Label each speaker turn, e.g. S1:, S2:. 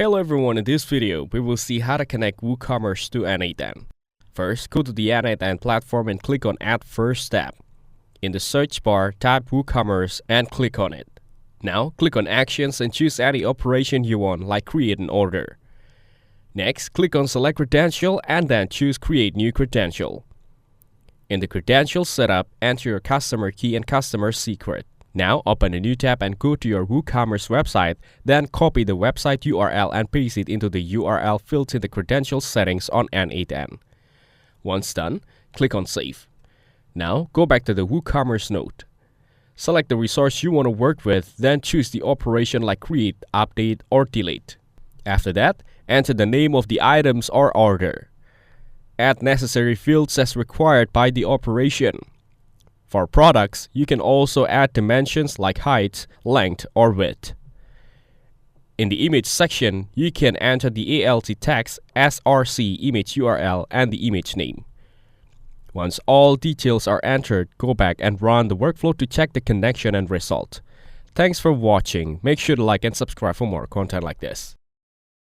S1: Hello everyone, in this video, we will see how to connect Woocommerce to N8N. First, go to the N8N platform and click on Add First tab. In the search bar, type Woocommerce and click on it. Now, click on Actions and choose any operation you want, like Create an Order. Next, click on Select Credential and then choose Create New Credential. In the Credential setup, enter your customer key and customer secret. Now, open a new tab and go to your Woocommerce website, then copy the website URL and paste it into the URL field in the credential settings on N8N. Once done, click on Save. Now, go back to the Woocommerce node. Select the resource you want to work with, then choose the operation like Create, Update, or Delete. After that, enter the name of the items or order. Add necessary fields as required by the operation. For products, you can also add dimensions like height, length, or width. In the image section, you can enter the alt text, src image URL, and the image name. Once all details are entered, go back and run the workflow to check the connection and result. Thanks for watching. Make sure to like and subscribe for more content like this.